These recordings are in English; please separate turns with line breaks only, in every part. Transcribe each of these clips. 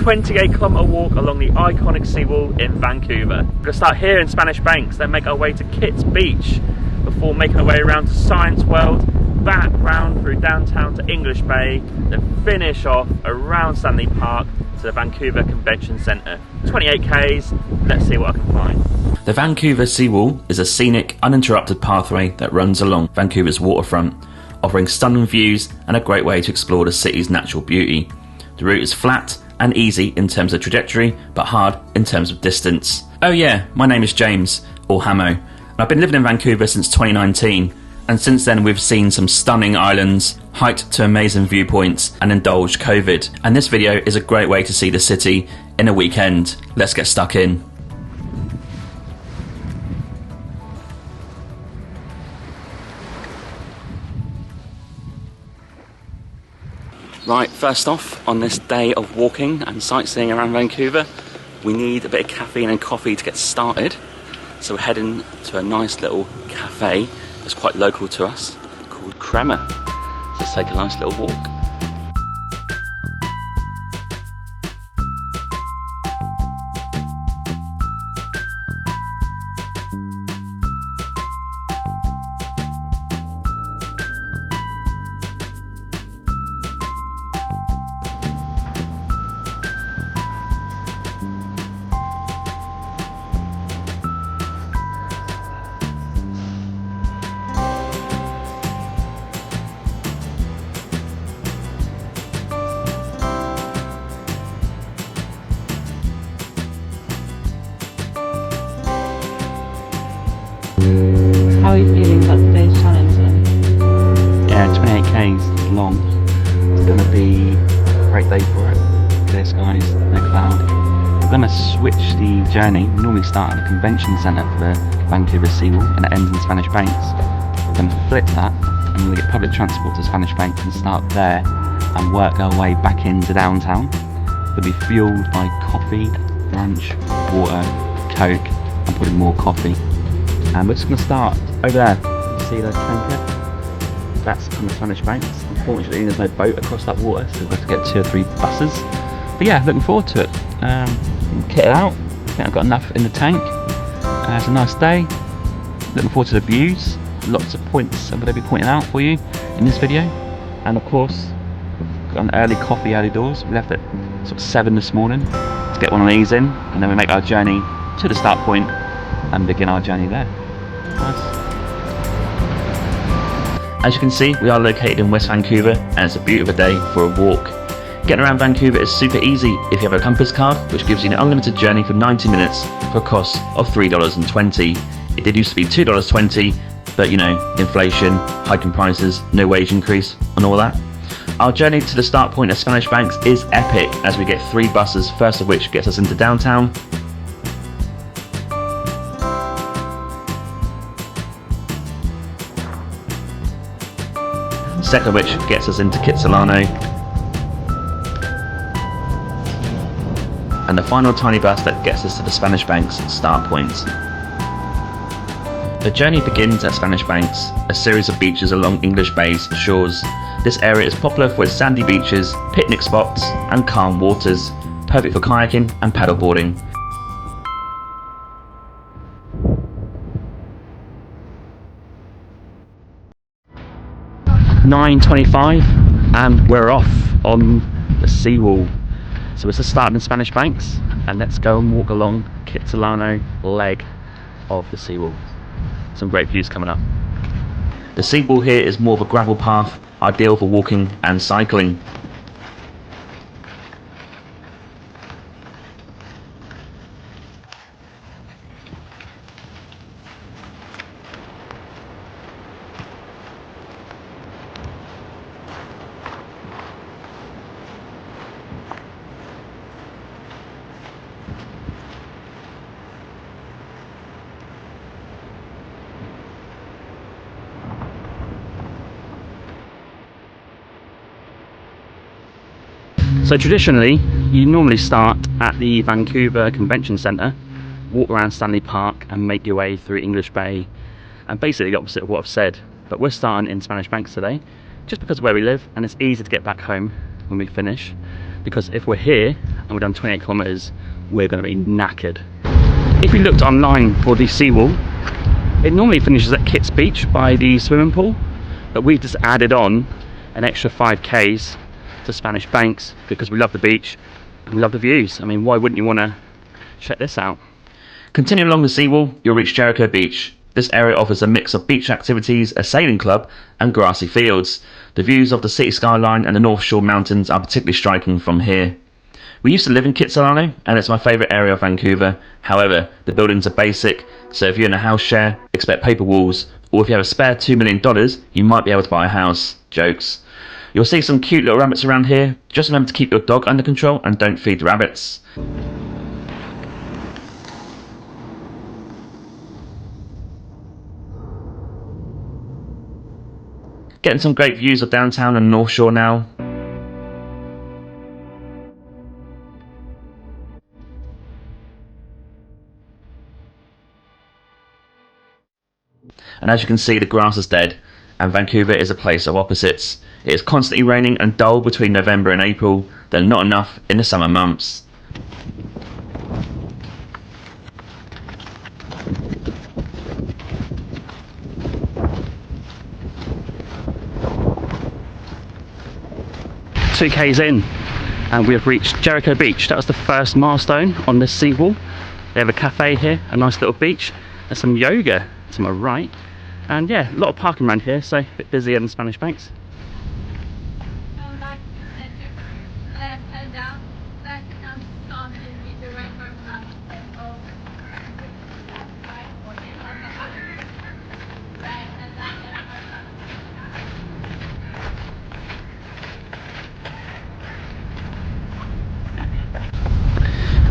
28km walk along the iconic seawall in Vancouver. We're going to start here in Spanish Banks, then make our way to Kitts Beach, before making our way around to Science World, back round through downtown to English Bay, then finish off around Stanley Park to the Vancouver Convention Centre. 28 k's, let's see what I can find. The Vancouver Seawall is a scenic, uninterrupted pathway that runs along Vancouver's waterfront, offering stunning views and a great way to explore the city's natural beauty. The route is flat and easy in terms of trajectory, but hard in terms of distance. Oh yeah, my name is James, or Hamo, and I've been living in Vancouver since 2019, and since then we've seen some stunning islands, hiked to amazing viewpoints, and indulged COVID. And this video is a great way to see the city in a weekend. Let's get stuck in. Right, first off, on this day of walking and sightseeing around Vancouver, we need a bit of caffeine and coffee to get started. So we're heading to a nice little cafe that's quite local to us, called Crema. So let's take a nice little walk.
How are you feeling about today's challenge then?
Yeah, 28 k's long. It's going to be a great day for it. Clear skies, no cloud. We're going to switch the journey. We normally start at the convention centre for the Vancouver Seawall and it ends in Spanish Banks. We're going to flip that and we're going to get public transport to Spanish Banks and start there and work our way back into downtown. We'll be fuelled by coffee, brunch, water, Coke and probably more coffee. And we're just going to start over there. See the tanker? That's on the Spanish Banks. Unfortunately, there's no boat across that water, so we've got to get 2 or 3 buses. But yeah, looking forward to it. Kit it out. I think I've got enough in the tank. It's a nice day. Looking forward to the views. Lots of points I'm going to be pointing out for you in this video. And of course, got an early coffee early doors. We left at sort of 7 this morning to get one of these in, and then we make our journey to the start point and begin our journey there. Nice. As you can see, we are located in West Vancouver and it's a beautiful day for a walk. Getting around Vancouver is super easy if you have a compass card, which gives you an unlimited journey for 90 minutes for a cost of $3.20. It did used to be $2.20, but you know, inflation, hiking prices, no wage increase and all that. Our journey to the start point of Spanish Banks is epic as we get 3 buses, first of which gets us into downtown. Second of which gets us into Kitsilano, and the final tiny bus that gets us to the Spanish Banks start point. The journey begins at Spanish Banks, a series of beaches along English Bay's shores. This area is popular for its sandy beaches, picnic spots and calm waters, perfect for kayaking and paddleboarding. (9:25) and we're off on the seawall. So we're just starting in Spanish Banks and let's go and walk along Kitsilano leg of the seawall. Some great views coming up. The seawall here is more of a gravel path, ideal for walking and cycling. So traditionally, you normally start at the Vancouver Convention Centre, walk around Stanley Park and make your way through English Bay, and basically the opposite of what I've said. But we're starting in Spanish Banks today, just because of where we live, and it's easy to get back home when we finish. Because if we're here and we've done 28 kilometers, we're going to be knackered. If you looked online for the seawall, it normally finishes at Kitts Beach by the swimming pool, but we've just added on an extra 5k's to Spanish Banks because we love the beach and we love the views. I mean, why wouldn't you want to check this out? Continuing along the seawall, you'll reach Jericho Beach. This area offers a mix of beach activities, a sailing club and grassy fields. The views of the city skyline and the North Shore Mountains are particularly striking from here. We used to live in Kitsilano and it's my favourite area of Vancouver. However, the buildings are basic, so if you're in a house share, expect paper walls, or if you have a spare $2 million, you might be able to buy a house. Jokes. You'll see some cute little rabbits around here. Just remember to keep your dog under control and don't feed the rabbits. Getting some great views of downtown and North Shore now. And as you can see, the grass is dead and Vancouver is a place of opposites. It is constantly raining and dull between November and April, then not enough in the summer months. Two k's in and we have reached Jericho Beach. That was the first milestone on this seawall. They have a cafe here, a nice little beach. There's some yoga to my right, and yeah, a lot of parking around here, so a bit busier than Spanish Banks.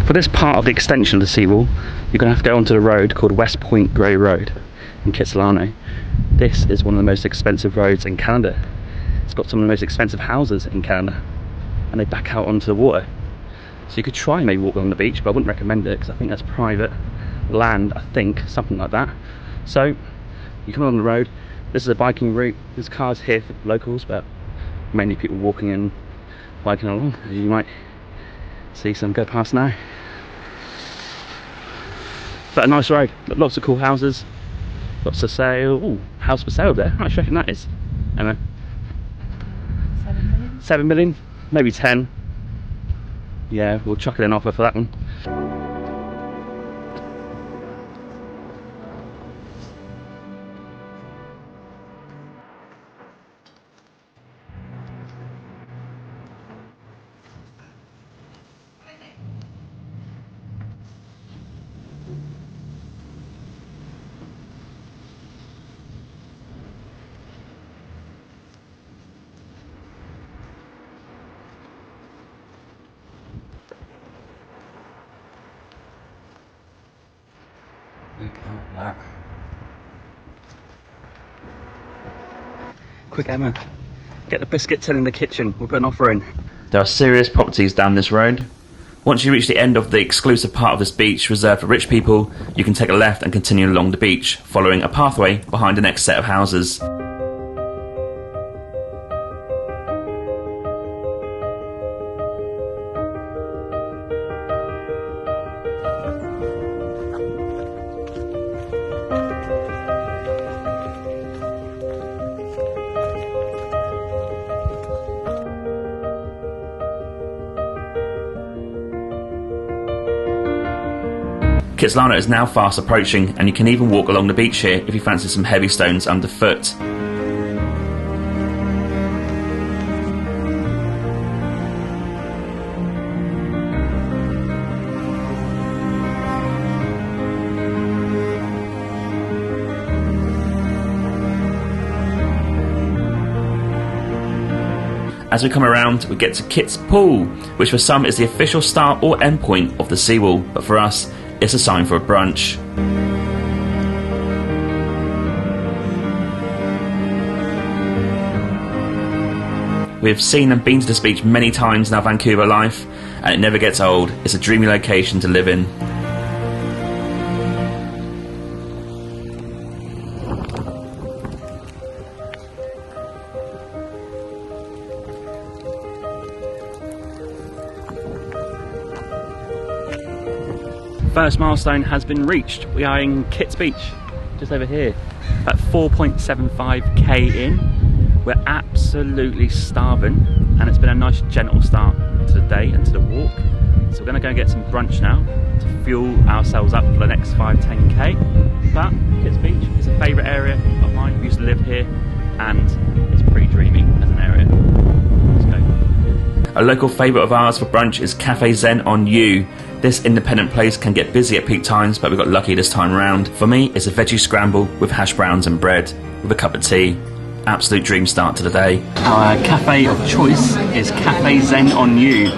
For this part of the extension of the seawall, you're going to have to go onto the road called West Point Grey Road in Kitsilano. This is one of the most expensive roads in Canada. It's got some of the most expensive houses in Canada, and they back out onto the water. So you could try and maybe walk along the beach, but I wouldn't recommend it because I think that's private land, I think, something like that. So you come along the road, this is a biking route, there's cars here for locals, but mainly people walking and biking along, as you might see some go past now. But a nice road, lots of cool houses, lots of sale. Ooh, house for sale there. How much do you reckon that is, Emma?
7 million?
7 million? Maybe 10. Yeah, we'll chuck it an offer for that one. Look at that. Quick, Emma, get the biscuit tin in the kitchen, we'll put an offer in. There are serious properties down this road. Once you reach the end of the exclusive part of this beach reserved for rich people, you can take a left and continue along the beach, following a pathway behind the next set of houses. Kitsilano is now fast approaching, and you can even walk along the beach here if you fancy some heavy stones underfoot. As we come around, we get to Kit's Pool, which for some is the official start or end point of the seawall, but for us, it's a sign for a brunch. We have seen and been to this beach many times in our Vancouver life, and it never gets old. It's a dreamy location to live in. First milestone has been reached. We are in Kitts Beach, just over here, at 4.75k in. We're absolutely starving, and it's been a nice gentle start to the day and to the walk. So we're gonna go get some brunch now to fuel ourselves up for the next 5-10k. But Kitts Beach is a favourite area of mine. We used to live here, and it's pretty dreamy as an area. Let's go. A local favourite of ours for brunch is Cafe Zen on Yew. This independent place can get busy at peak times, but we got lucky this time round. For me, it's a veggie scramble with hash browns and bread with a cup of tea. Absolute dream start to the day. Our cafe of choice is Cafe Zen on Yew.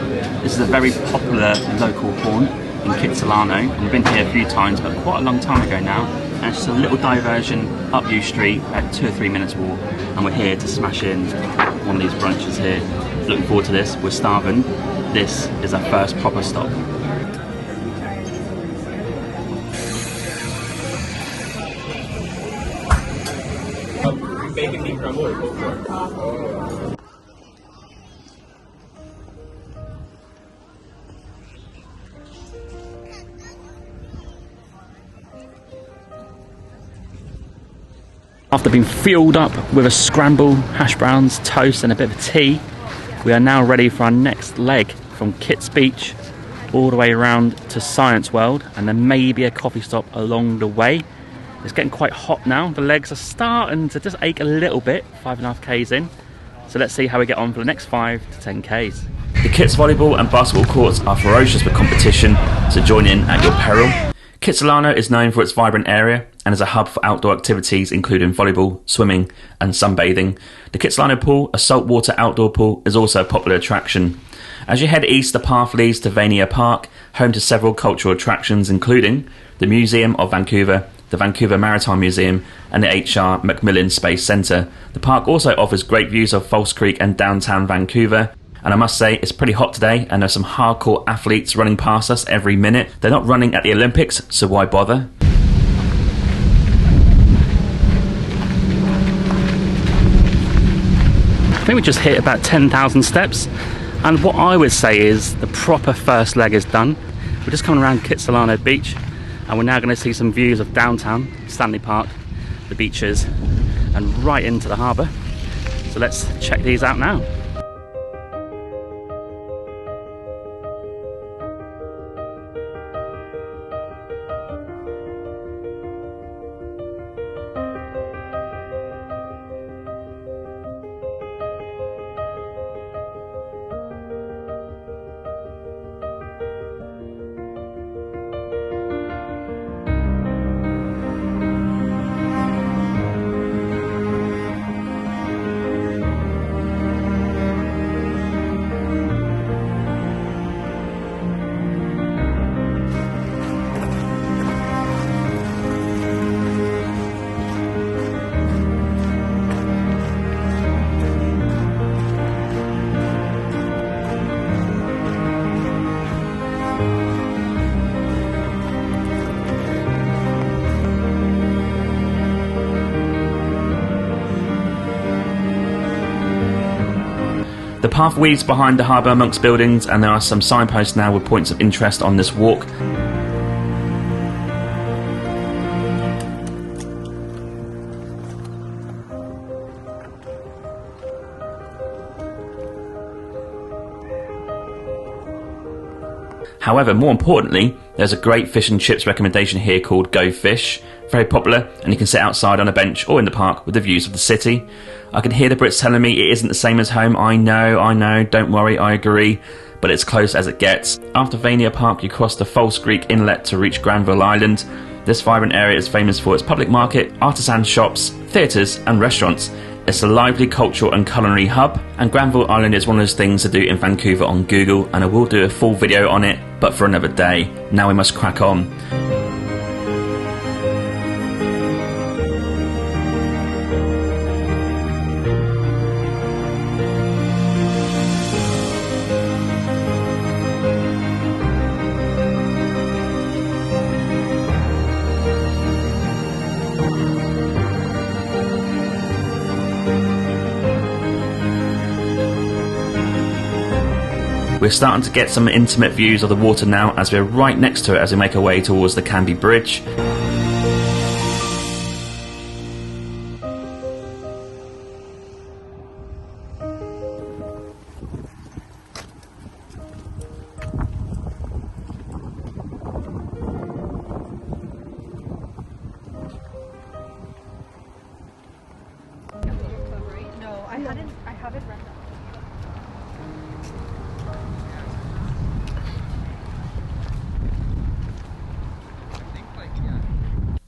This is a very popular local haunt in Kitsilano, and we've been here a few times, but quite a long time ago now. And it's just a little diversion up Yew Street at 2 or 3 minutes walk, and we're here to smash in one of these brunches here. Looking forward to this. We're starving. This is our first proper stop. Bacon bean crumble or pulled pork? After being fueled up with a scramble, hash browns, toast and a bit of tea, we are now ready for our next leg from Kitts Beach all the way around to Science World, and then maybe a coffee stop along the way. It's getting quite hot now. The legs are starting to just ache a little bit, 5.5k's in. So let's see how we get on for the next 5 to 10k's. The Kitts volleyball and basketball courts are ferocious with competition, so join in at your peril. Kitsilano is known for its vibrant area and is a hub for outdoor activities including volleyball, swimming and sunbathing. The Kitsilano pool, a saltwater outdoor pool, is also a popular attraction. As you head east, the path leads to Vanier Park, home to several cultural attractions including the Museum of Vancouver, the Vancouver Maritime Museum and the H.R. Macmillan Space Centre. The park also offers great views of False Creek and downtown Vancouver. And I must say, it's pretty hot today and there's some hardcore athletes running past us every minute. They're not running at the Olympics, so why bother? I think we just hit about 10,000 steps. And what I would say is the proper first leg is done. We're just coming around Kitsilano Beach, and we're now going to see some views of downtown, Stanley Park, the beaches, and right into the harbour. So let's check these out now. The path weaves behind the harbour amongst buildings, and there are some signposts now with points of interest on this walk. However, more importantly, there's a great fish and chips recommendation here called Go Fish. Very popular, and you can sit outside on a bench or in the park with the views of the city. I can hear the Brits telling me it isn't the same as home. I know, don't worry, I agree. But it's close as it gets. After Vanier Park, you cross the False Creek Inlet to reach Granville Island. This vibrant area is famous for its public market, artisan shops, theatres and restaurants. It's a lively cultural and culinary hub, and Granville Island is one of those things to do in Vancouver on Google, and I will do a full video on it, but for another day. Now we must crack on.
We're starting to get some intimate views of the water now as we're right next to it as we make our way towards the Canby Bridge.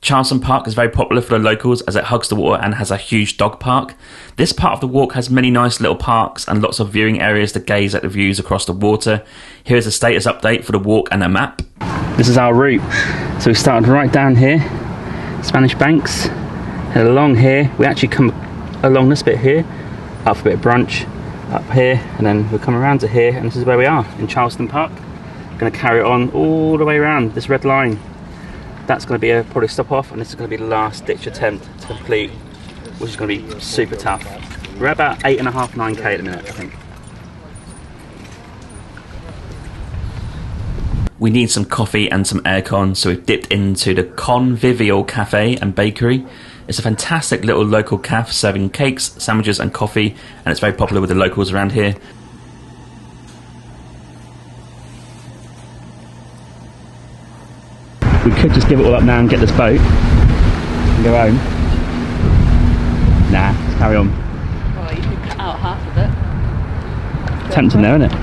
Charleson Park is very popular for the locals as it hugs the water and has a huge dog park. This part of the walk has many nice little parks and lots of viewing areas to gaze at the views across the water. Here's a status update for the walk and a map.
This is our route. So we started right down here, Spanish Banks, and along here. We actually come along this bit here, up a bit of Brunch, up here, and then we'll come around to here, and this is where we are, in Charleson Park. Going to carry it on all the way around this red line. That's going to be a probably stop off, and this is going to be the last ditch attempt to complete, which is going to be super tough. We're at about 8.5, 9k at the minute, I think.
We need some coffee and some aircon, so we've dipped into the Convivial Cafe and Bakery. It's a fantastic little local cafe serving cakes, sandwiches and coffee, and it's very popular with the locals around here.
We could just give it all up now and get this boat and go home. Nah, let's carry on.
Well, you could cut out half of it.
Tempting there, isn't it?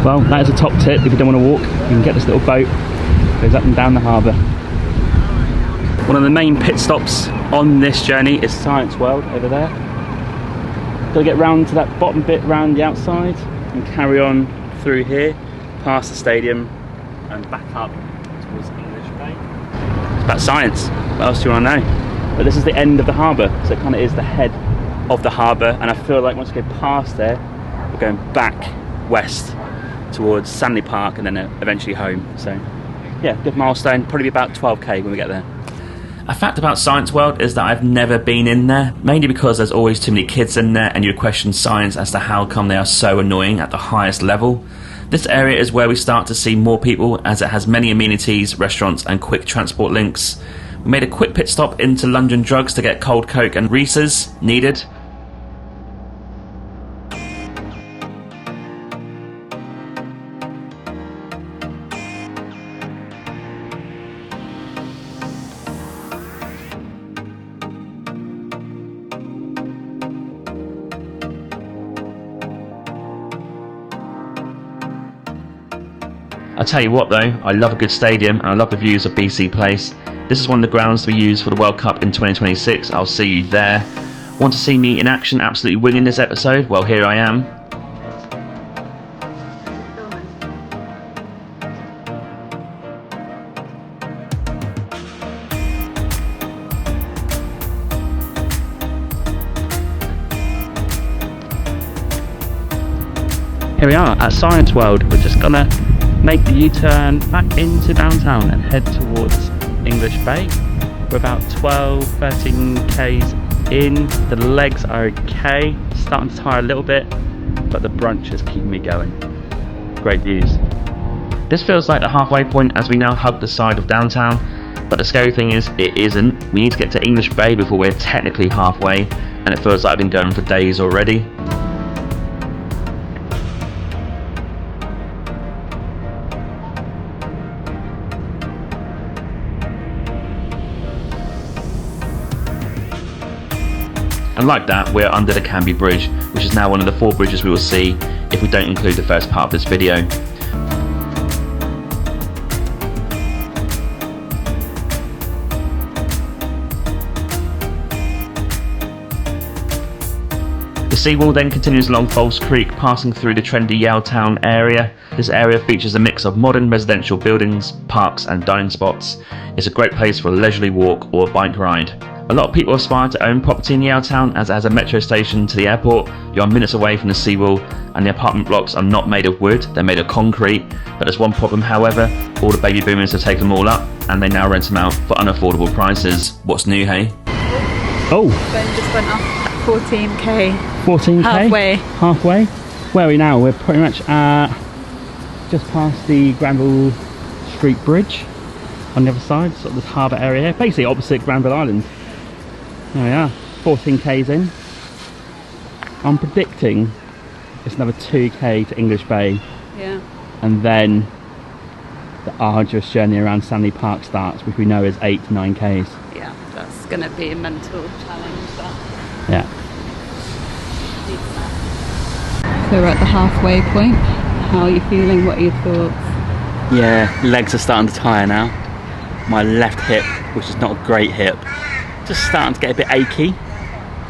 Well, that is a top tip. If you don't want to walk, you can get this little boat. It goes up and down the harbour. One of the main pit stops on this journey is Science World over there. Got to get round to that bottom bit round the outside and carry on through here, past the stadium and back up towards English Bay. It's about science. What else do you want to know? But this is the end of the harbour, so it kind of is the head of the harbour, and I feel like once we go past there, we're going back west towards Stanley Park and then eventually home. So yeah, good milestone. Probably be about 12k when we get there.
A fact about Science World is that I've never been in there, mainly because there's always too many kids in there and you question science as to how come they are so annoying at the highest level. This area is where we start to see more people as it has many amenities, restaurants and quick transport links. We made a quick pit stop into London Drugs to get cold Coke and Reese's, needed. I tell you what though, I love a good stadium and I love the views of BC Place. This is one of the grounds we use for the World Cup in 2026. I'll see you there. Want to see me in action absolutely winning this episode? Well, here I am.
Here we are at Science World. We're just gonna make the U-turn back into downtown and head towards English Bay. We're about 12, 13 k's in. The legs are okay, starting to tire a little bit, but the brunch is keeping me going. Great views. This feels like the halfway point as we now hug the side of downtown, but the scary thing is it isn't. We need to get to English Bay before we're technically halfway, and it feels like I've been going for days already. And like that, we're under the Canby Bridge, which is now one of the 4 bridges we will see if we don't include the first part of this video. The seawall then continues along False Creek, passing through the trendy Yaletown area. This area features a mix of modern residential buildings, parks and dining spots. It's a great place for a leisurely walk or bike ride. A lot of people aspire to own property in Yaletown as it has a metro station to the airport. You are minutes away from the seawall and the apartment blocks are not made of wood, they're made of concrete. But there's one problem, however, all the baby boomers have taken them all up and they now rent them out for unaffordable prices. What's new, hey? Oh!
Phone just went off. 14k.
14k?
Halfway.
Where are we now? We're pretty much just past the Granville Street Bridge on the other side, sort of this harbour area, basically opposite Granville Island. There we are, 14k's in. I'm predicting it's another 2k to English Bay.
Yeah.
And then the arduous journey around Stanley Park starts, which we know is 8 to 9k's.
Yeah, that's going to be a mental challenge. That.
Yeah.
So we're at the halfway point. How are you feeling? What are your thoughts?
Yeah, legs are starting to tire now. My left hip, which is not a great hip, just starting to get a bit achy.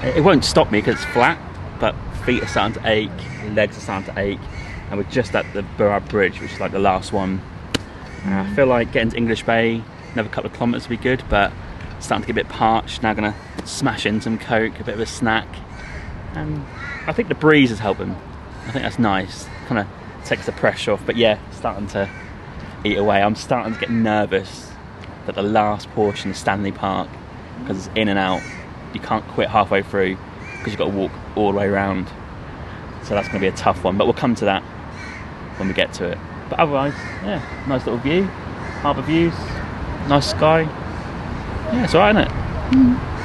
It won't stop me because it's flat, but feet are starting to ache, legs are starting to ache, and we're just at the Burrard Bridge, which is like the last one. I feel like getting to English Bay, another couple of kilometres would be good, but it's starting to get a bit parched. Now gonna smash in some Coke, a bit of a snack, and I think the breeze is helping. I think that's nice, kind of takes the pressure off, but yeah, starting to eat away. I'm starting to get nervous that the last portion of Stanley Park, because it's in and out, you can't quit halfway through because you've got to walk all the way around. So that's going to be a tough one, but we'll come to that when we get to it. But otherwise, yeah, nice little view, harbour views, nice sky. Yeah, it's alright, isn't it?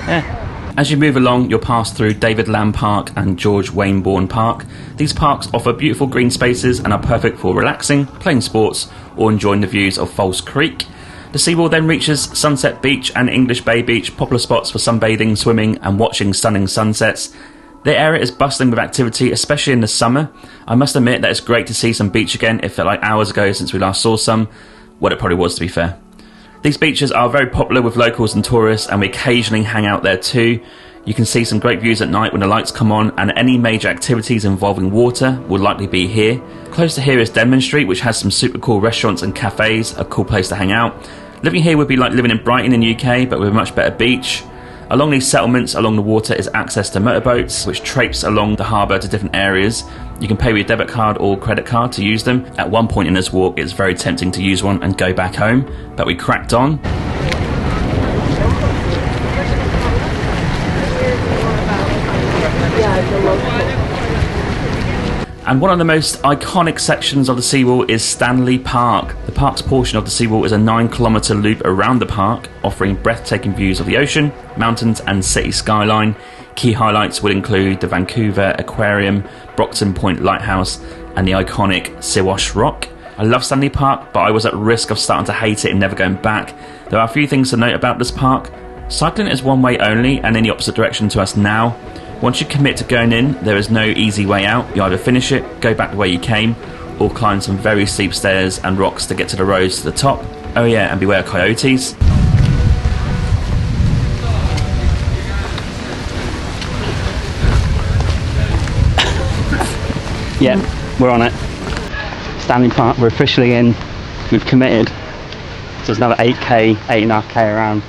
Yeah.
As you move along, you'll pass through David Lamb Park and George Wainborn Park. These parks offer beautiful green spaces and are perfect for relaxing, playing sports, or enjoying the views of False Creek. The Seawall then reaches Sunset Beach and English Bay Beach, popular spots for sunbathing, swimming, and watching stunning sunsets. The area is bustling with activity, especially in the summer. I must admit that it's great to see some beach again. It felt like hours ago since we last saw some. Well, it probably was, to be fair. These beaches are very popular with locals and tourists, and we occasionally hang out there too. You can see some great views at night when the lights come on, and any major activities involving water will likely be here. Close to here is Denman Street, which has some super cool restaurants and cafes, a cool place to hang out. Living here would be like living in Brighton in the UK, but with a much better beach. Along these settlements along the water is access to motorboats, which traipse along the harbour to different areas. You can pay with your debit card or credit card to use them. At one point in this walk, it's very tempting to use one and go back home, but we cracked on. And one of the most iconic sections of the Seawall is Stanley Park. The park's portion of the Seawall is a 9-kilometre loop around the park, offering breathtaking views of the ocean, mountains and city skyline. Key highlights would include the Vancouver Aquarium, Brockton Point Lighthouse and the iconic Siwash Rock. I love Stanley Park, but I was at risk of starting to hate it and never going back. There are a few things to note about this park. Cycling is one way only and in the opposite direction to us now. Once you commit to going in, there is no easy way out. You either finish it, go back the way you came, or climb some very steep stairs and rocks to get to the roads to the top. Oh yeah, and beware coyotes.
Yeah, we're on it. Stanley Park, we're officially in. We've committed. So it's another 8k, 8.5k around.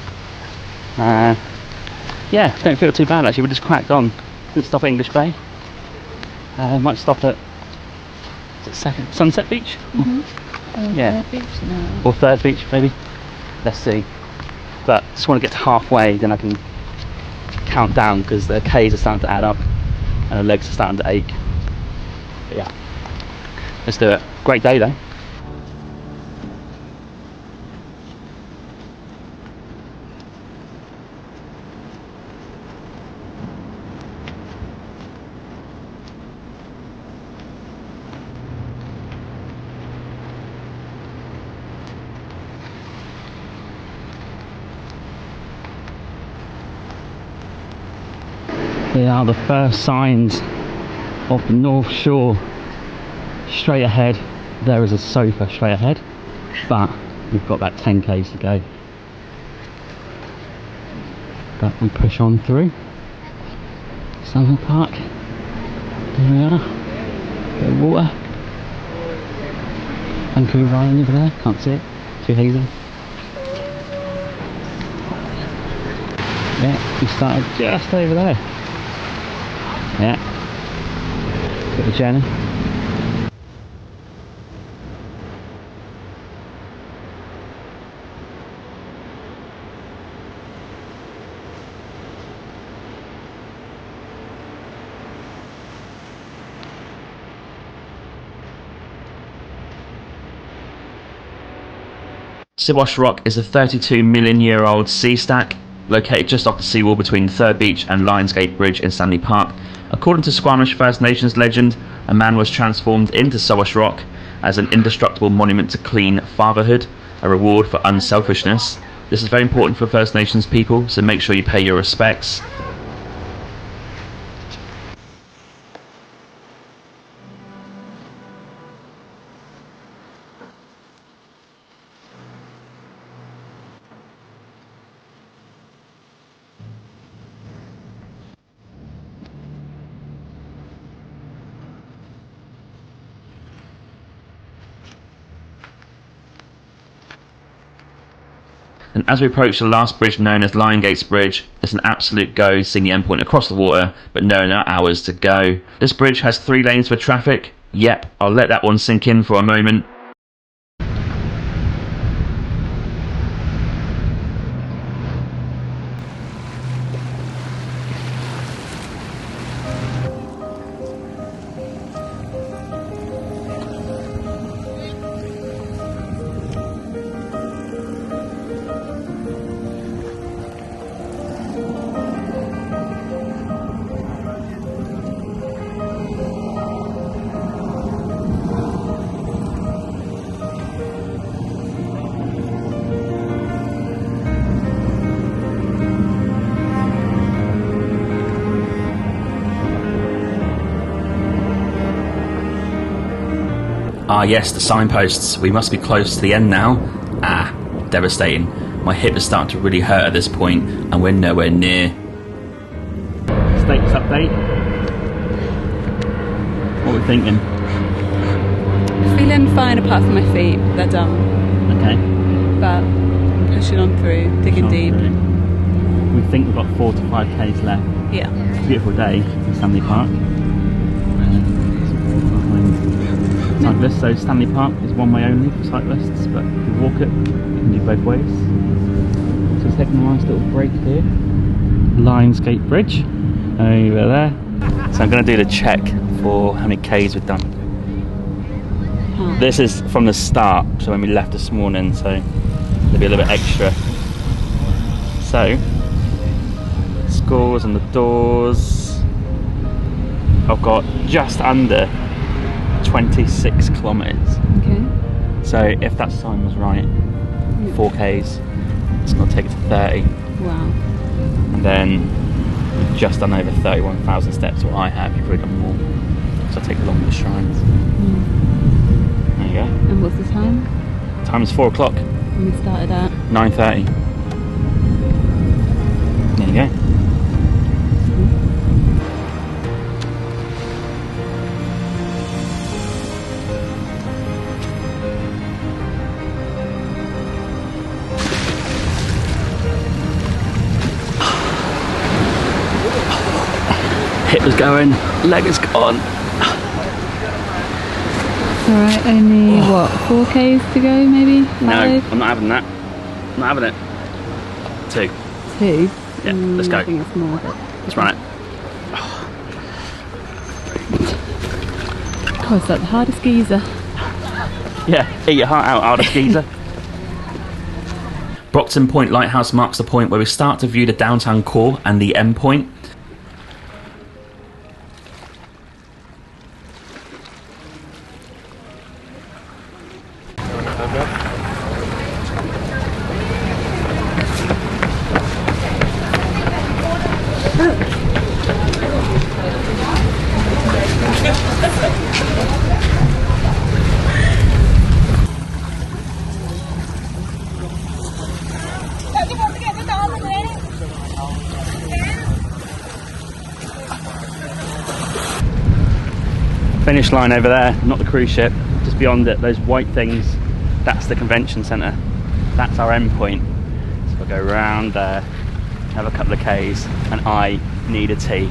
Yeah, don't feel too bad actually, we just cracked on. Didn't stop at English Bay. Might stop at, is it second Sunset Beach? Yeah.
Third beach? No.
Or third beach maybe. Let's see. But just want to get to halfway, then I can count down because the K's are starting to add up and the legs are starting to ache. But yeah, let's do it. Great day though. They are the first signs of the North Shore. Straight ahead, there is a sofa straight ahead, but we've got about 10k's to go. But we push on through. Stanley Park. There we are. Bit of water. Vancouver Island over there, can't see it, too hazy. Yeah, we started just over there. Yeah, bit of a journey.
Siwash Rock is a 32 million year old sea stack located just off the seawall between Third Beach and Lionsgate Bridge in Stanley Park. According to Squamish First Nations legend, a man was transformed into Siwash Rock as an indestructible monument to clean fatherhood, a reward for unselfishness. This is very important for First Nations people, so make sure you pay your respects. And as we approach the last bridge known as Lionsgate's Bridge, it's an absolute go seeing the endpoint across the water, but no hours to go. This bridge has 3 lanes for traffic. Yep, I'll let that one sink in for a moment. Ah yes, the signposts. We must be close to the end now. Ah, devastating. My hip is starting to really hurt at this point, and we're nowhere near. Status update. What are we thinking?
Feeling fine apart from my feet. They're done.
Okay.
But I'm pushing on through, digging deep.
We think we've got 4 to 5 k's left.
Yeah.
It's a beautiful day in Stanley Park. Cyclists, so Stanley Park is one way only for cyclists, but if you walk it, you can do both ways. So it's taking a nice little break here. Lionsgate Bridge over there. So I'm going to do the check for how many k's we've done. This is from the start, so when we left this morning, so there'll be a little bit extra. So, scores on the doors. I've got just under 26 kilometres.
Okay.
So if that sign was right, 4 k's, it's going to take it to 30.
Wow.
And then just done over 31,000 steps. What I have, you've probably done more. So I take the longer strides. There you go.
And what's the time?
Time is 4 o'clock.
And we started at
9:30. There you go. Hip is going, leg is gone.
alright, only what, 4 k's to go maybe? 5?
No, I'm not having that. I'm not having it. 2.
2?
Yeah, let's go.
I think it's more.
Let's run it.
God, is that the hardest geezer?
Yeah, eat your heart out, hardest geezer. Brockton Point Lighthouse marks the point where we start to view the downtown core and the end point. Finish line over there, not the cruise ship, just beyond it, those white things, that's the convention centre. That's our end point. So we'll go round there, have a couple of k's, and I need a tea.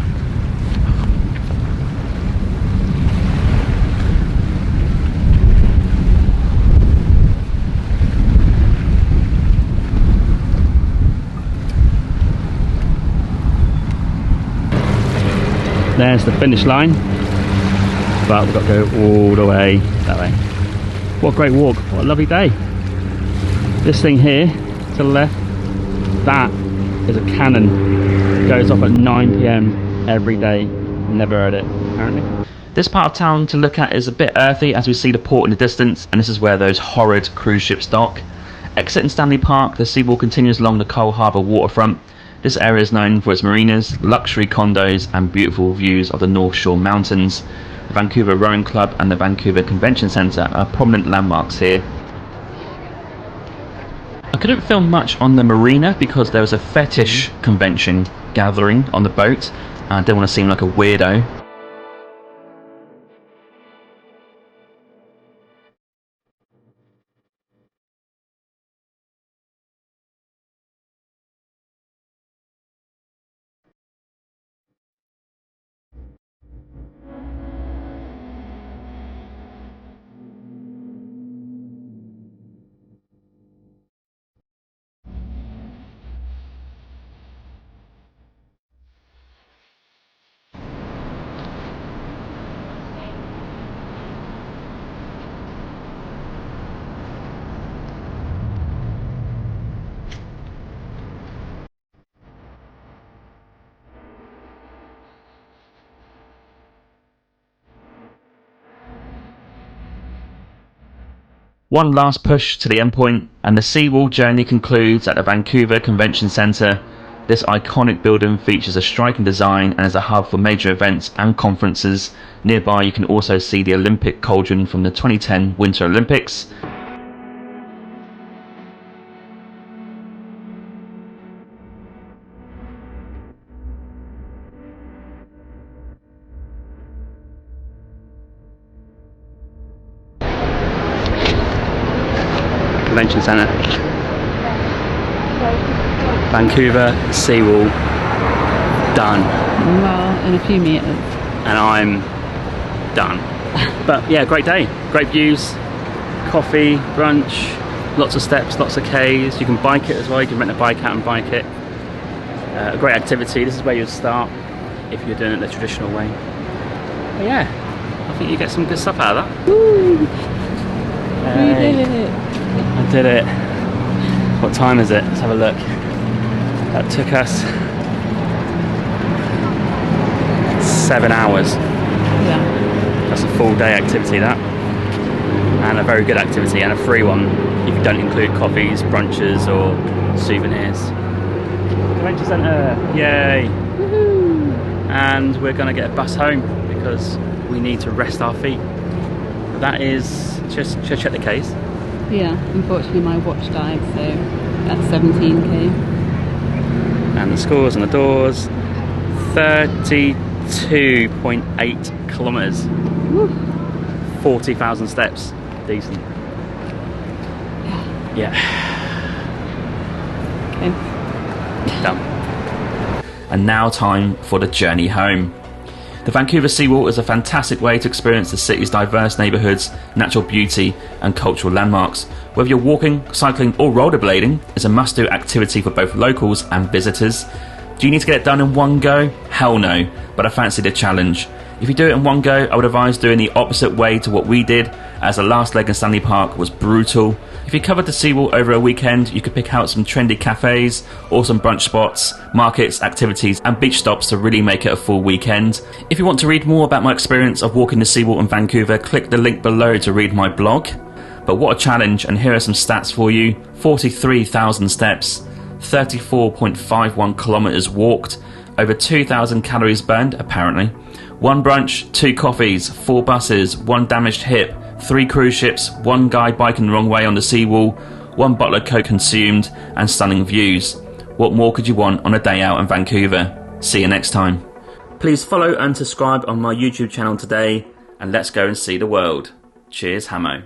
There's the finish line. But we've got to go all the way that way. What a great walk, what a lovely day.
This thing here to the left, that is a cannon. It goes off at 9 PM every day. Never heard it, apparently. This part of town to look at is a bit earthy as we see the port in the distance, and this is where those horrid cruise ships dock. Exiting Stanley Park, the Seawall continues along the Cole Harbour waterfront. This area is known for its marinas, luxury condos and beautiful views of the North Shore Mountains. The Vancouver Rowing Club and the Vancouver Convention Centre are prominent landmarks here. I couldn't film much on the Marina because there was a fetish convention gathering on the boat, and I didn't want to seem like a weirdo. One last push to the endpoint, and the Seawall journey concludes at the Vancouver Convention Centre. This iconic building features a striking design and is a hub for major events and conferences. Nearby you can also see the Olympic cauldron from the 2010 Winter Olympics. Convention Centre. Vancouver Seawall done.
Well, in a few meters.
And I'm done. But yeah, great day, great views, coffee, brunch, lots of steps, lots of Ks. You can bike it as well, you can rent a bike out and bike it. A great activity. This is where you'd start if you're doing it the traditional way. But yeah, I think you get some good stuff out of that.
Woo!
Hey.
We did it.
I did it. What time is it? Let's have a look. That took us 7 hours.
Yeah.
That's a full day activity, that. And a very good activity, and a free one if you don't include coffees, brunches or souvenirs. Convention Centre, yay!
Woohoo!
And we're going to get a bus home because we need to rest our feet. That is, just check the case.
Yeah, unfortunately my watch died, so that's 17k.
And the scores on the doors, 32.8 kilometres,
Woo.
40,000 steps, decent. Yeah.
Okay.
Done. And now time for the journey home. The Vancouver Seawall is a fantastic way to experience the city's diverse neighbourhoods, natural beauty and cultural landmarks. Whether you're walking, cycling or rollerblading, it's a must-do activity for both locals and visitors. Do you need to get it done in one go? Hell no, but I fancy the challenge. If you do it in one go, I would advise doing the opposite way to what we did, as the last leg in Stanley Park was brutal. If you covered the Seawall over a weekend, you could pick out some trendy cafes, awesome brunch spots, markets, activities and beach stops to really make it a full weekend. If you want to read more about my experience of walking the Seawall in Vancouver, click the link below to read my blog. But what a challenge, and here are some stats for you. 43,000 steps, 34.51 kilometres walked, over 2,000 calories burned apparently. 1 brunch, 2 coffees, 4 buses, 1 damaged hip, 3 cruise ships, 1 guy biking the wrong way on the Seawall, 1 bottle of Coke consumed, and stunning views. What more could you want on a day out in Vancouver? See you next time. Please follow and subscribe on my YouTube channel today, and let's go and see the world. Cheers, Hamo.